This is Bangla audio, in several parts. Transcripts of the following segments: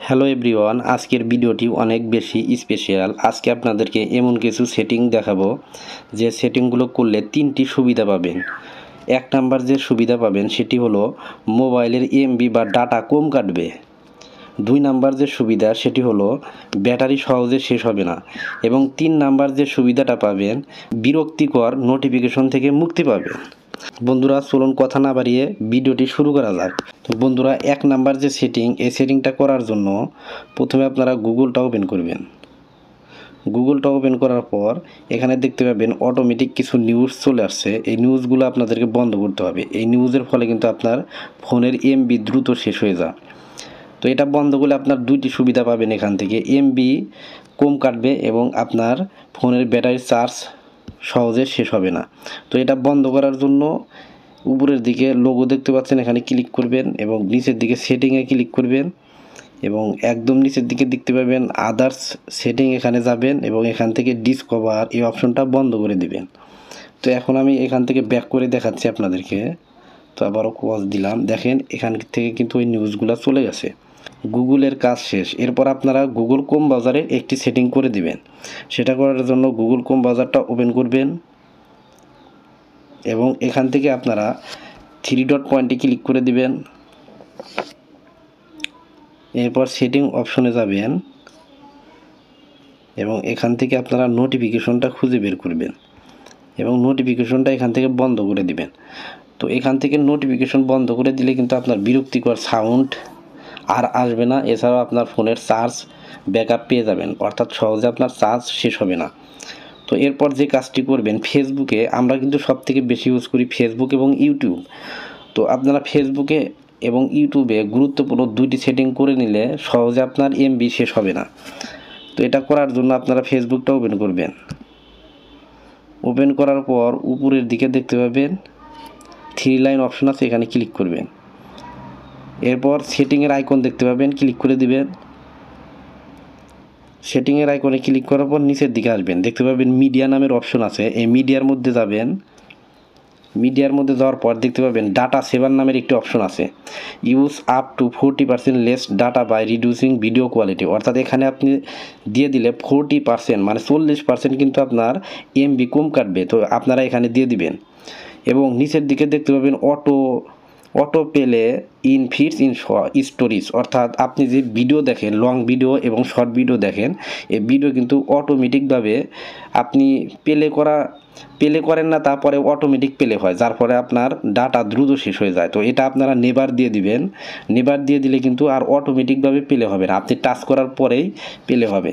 হ্যালো এভরিওয়ান, আজকের ভিডিওটি অনেক বেশি স্পেশাল। আজকে আপনাদেরকে এমন কিছু সেটিং দেখাবো যে সেটিংগুলো করলে তিনটি সুবিধা পাবেন। এক নাম্বার যে সুবিধা পাবেন সেটি হলো মোবাইলের এমবি বা ডাটা কম কাটবে। দুই নাম্বার যে সুবিধা সেটি হলো ব্যাটারি সহজে শেষ হবে না। এবং তিন নাম্বার যে সুবিধাটা পাবেন, বিরক্তিকর নোটিফিকেশন থেকে মুক্তি পাবেন। বন্ধুরা, চলুন কথা না বাড়িয়ে ভিডিওটি শুরু করা যাক। তো বন্ধুরা, এক নাম্বার যে সেটিং, এই সেটিংটা করার জন্য প্রথমে আপনারা গুগলটা ওপেন করবেন। গুগলটা ওপেন করার পর এখানে দেখতে পাবেন অটোমেটিক কিছু নিউজ চলে আসছে। এই নিউজগুলো আপনাদেরকে বন্ধ করতে হবে। এই নিউজের ফলে কিন্তু আপনার ফোনের এমবি দ্রুত শেষ হয়ে যায়। তো এটা বন্ধ করলে আপনার দুইটি সুবিধা পাবেন এখান থেকে, এমবি কম কাটবে এবং আপনার ফোনের ব্যাটারি চার্জ সহজে শেষ হবে না। তো এটা বন্ধ করার জন্য উপরের দিকে লোগো দেখতে পাচ্ছেন, এখানে ক্লিক করবেন এবং নিচের দিকে সেটিংয়ে ক্লিক করবেন এবং একদম নিচের দিকে দেখতে পাবেন আদার্স সেটিং, এখানে যাবেন এবং এখান থেকে ডিসকভার এই অপশনটা বন্ধ করে দিবেন। তো এখন আমি এখান থেকে ব্যাক করে দেখাচ্ছি আপনাদেরকে। তো আবারও পজ দিলাম, দেখেন এখান থেকে কিন্তু ওই নিউজগুলো চলে গেছে। গুগলের কাজ শেষ। এরপর আপনারা গুগল ক্রোম ব্রাউজারে একটি সেটিং করে দিবেন। সেটা করার জন্য গুগল ক্রোম ব্রাউজারটা ওপেন করবেন এবং এখান থেকে আপনারা থ্রি ডট পয়েন্টে ক্লিক করে দিবেন। এরপর সেটিং অপশনে যাবেন এবং এখান থেকে আপনারা নোটিফিকেশনটা খুঁজে বের করবেন এবং নোটিফিকেশনটা এখান থেকে বন্ধ করে দিবেন। তো এখান থেকে নোটিফিকেশন বন্ধ করে দিলে কিন্তু আপনার বিরক্তিকর সাউন্ড আর আসবে না। এছাড়াও আপনার ফোনের চার্জ ব্যাকআপ পেয়ে যাবেন, অর্থাৎ সহজে আপনার চার্জ শেষ হবে না। তো এরপর যে কাজটি করবেন, ফেসবুকে আমরা কিন্তু সবথেকে বেশি ইউজ করি ফেসবুক এবং ইউটিউব। তো আপনারা ফেসবুকে এবং ইউটিউবে গুরুত্বপূর্ণ দুইটি সেটিং করে নিলে সহজে আপনার এমবি শেষ হবে না। তো এটা করার জন্য আপনারা ফেসবুকটা ওপেন করবেন। ওপেন করার পর উপরের দিকে দেখতে পাবেন থ্রি লাইন অপশন আছে, এখানে ক্লিক করবেন। এরপর সেটিংয়ের আইকন দেখতে পাবেন, ক্লিক করে দিবেন। সেটিংয়ের আইকনে ক্লিক করার পর নিচের দিকে আসবেন, দেখতে পাবেন মিডিয়া নামের অপশন আছে। এই মিডিয়ার মধ্যে যাবেন। মিডিয়ার মধ্যে যাওয়ার পর দেখতে পাবেন ডাটা সেভার নামের একটি অপশন আছে, use up to 40% less data by reducing video quality. অর্থাৎ এখানে আপনি দিয়ে দিলে 40% মানে 40% কিন্তু আপনার এমবি কম কাটবে। তো আপনারা এখানে দিয়ে দিবেন এবং নিচের দিকে দেখতে পাবেন অটো পেলে ইন ফিডস ইন স্টোরিজ। অর্থাৎ আপনি যে ভিডিও দেখেন, লং ভিডিও এবং শর্ট ভিডিও দেখেন, এই ভিডিও কিন্তু অটোমেটিকভাবে আপনি প্লে করেন না, তারপরে অটোমেটিক প্লে হয়, যার ফলে আপনার ডাটা দ্রুত শেষ হয়ে যায়। তো এটা আপনারা নেভার দিয়ে দিবেন। নেভার দিয়ে দিলে কিন্তু আর অটোমেটিকভাবে প্লে হবে না, আপনি টাচ করার পরেই প্লে হবে।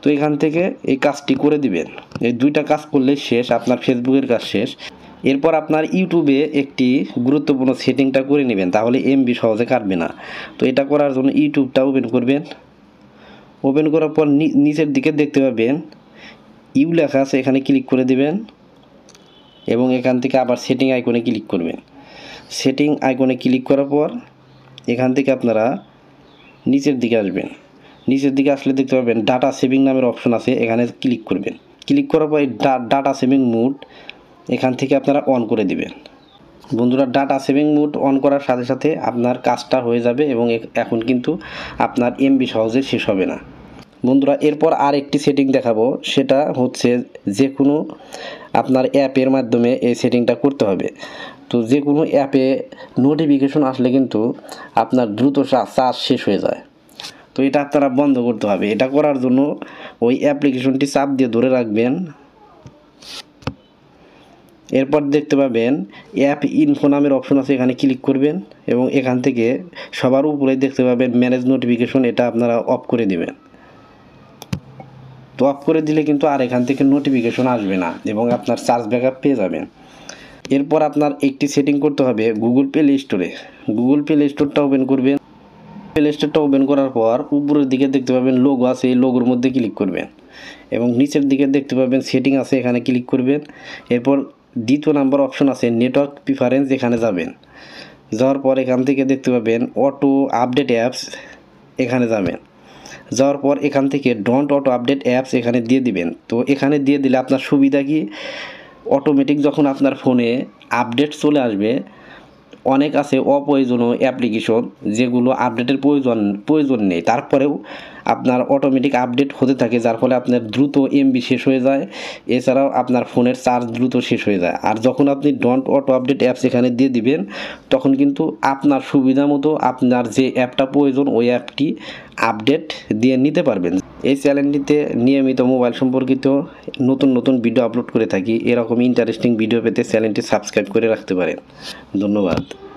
তো এখান থেকে এই কাজটি করে দিবেন। এই দুইটা কাজ করলে শেষ, আপনার ফেসবুকের কাজ শেষ। এরপর আপনার ইউটিউবে একটি গুরুত্বপূর্ণ সেটিংটা করে নেবেন, তাহলে এমবি সহজে কাটবে না। তো এটা করার জন্য ইউটিউবটা ওপেন করবেন। ওপেন করার পর নিচের দিকে দেখতে পাবেন ইউ লেখা আছে, এখানে ক্লিক করে দেবেন এবং এখান থেকে আবার সেটিং আইকনে ক্লিক করবেন। সেটিং আইকনে ক্লিক করার পর এখান থেকে আপনারা নিচের দিকে আসবেন। নিচের দিকে আসলে দেখতে পাবেন ডাটা সেভিং নামের অপশন আছে, এখানে ক্লিক করবেন। ক্লিক করার পর এই ডাটা সেভিং মোড এখান থেকে আপনারা অন করে দিবেন। বন্ধুরা, ডাটা সেভিং মোড অন করার সাথে সাথে আপনার কাজটা হয়ে যাবে এবং এখন কিন্তু আপনার এমবি সহজে শেষ হবে না। বন্ধুরা, এরপর আর একটি সেটিং দেখাবো, সেটা হচ্ছে যে কোনো আপনার অ্যাপের মাধ্যমে এই সেটিংটা করতে হবে। তো যে কোনো অ্যাপে নোটিফিকেশন আসলে কিন্তু আপনার দ্রুত চার্জ শেষ হয়ে যায়। তো এটা আপনারা বন্ধ করতে হবে। এটা করার জন্য ওই অ্যাপ্লিকেশনটি চাপ দিয়ে ধরে রাখবেন। এরপর দেখতে পাবেন অ্যাপ ইনফো নামের অপশন আছে, এখানে ক্লিক করবেন এবং এখান থেকে সবার উপরে দেখতে পাবেন ম্যানেজ নোটিফিকেশন, এটা আপনারা অফ করে দেবেন। তো অফ করে দিলে কিন্তু আর এখান থেকে নোটিফিকেশন আসবে না এবং আপনার চার্জ ব্যাকআপ পেয়ে যাবেন। এরপর আপনার একটি সেটিং করতে হবে গুগল প্লে স্টোরে। গুগল প্লে স্টোরটা ওপেন করবেন। প্লে স্টোরটা ওপেন করার পর উপরের দিকে দেখতে পাবেন লোগো আছে, এই লোগোর মধ্যে ক্লিক করবেন এবং নিচের দিকে দেখতে পাবেন সেটিং আছে, এখানে ক্লিক করবেন। এরপর দ্বিতীয় নাম্বার অপশন আছে নেটওয়ার্ক প্রিফারেন্স, এখানে যাবেন। যাওয়ার পর এখান থেকে দেখতে পাবেন অটো আপডেট অ্যাপস, এখানে যাবেন। যাওয়ার পর এখান থেকে ডোন্ট অটো আপডেট অ্যাপস এখানে দিয়ে দিবেন। তো এখানে দিয়ে দিলে আপনার সুবিধা কি, অটোমেটিক যখন আপনার ফোনে আপডেট চলে আসবে, অনেক আছে অপ্রয়োজনীয় অ্যাপ্লিকেশন যেগুলো আপডেটের প্রয়োজন নেই, তারপরেও আপনার অটোমেটিক আপডেট হতে থাকে, যার ফলে আপনার দ্রুত এমবি শেষ হয়ে যায়। এছাড়াও আপনার ফোনের চার্জ দ্রুত শেষ হয়ে যায়। আর যখন আপনি ডন্ট অটো আপডেট অ্যাপস এখানে দিয়ে দিবেন, তখন কিন্তু আপনার সুবিধা মতো আপনার যে অ্যাপটা প্রয়োজন ওই অ্যাপটি আপডেট দিয়ে নিতে পারবেন। এই চ্যানেলটিতে নিয়মিত মোবাইল সম্পর্কিত নতুন নতুন ভিডিও আপলোড করে থাকি। এরকম ইন্টারেস্টিং ভিডিও পেতে চ্যানেলটি সাবস্ক্রাইব করে রাখতে পারেন। ধন্যবাদ।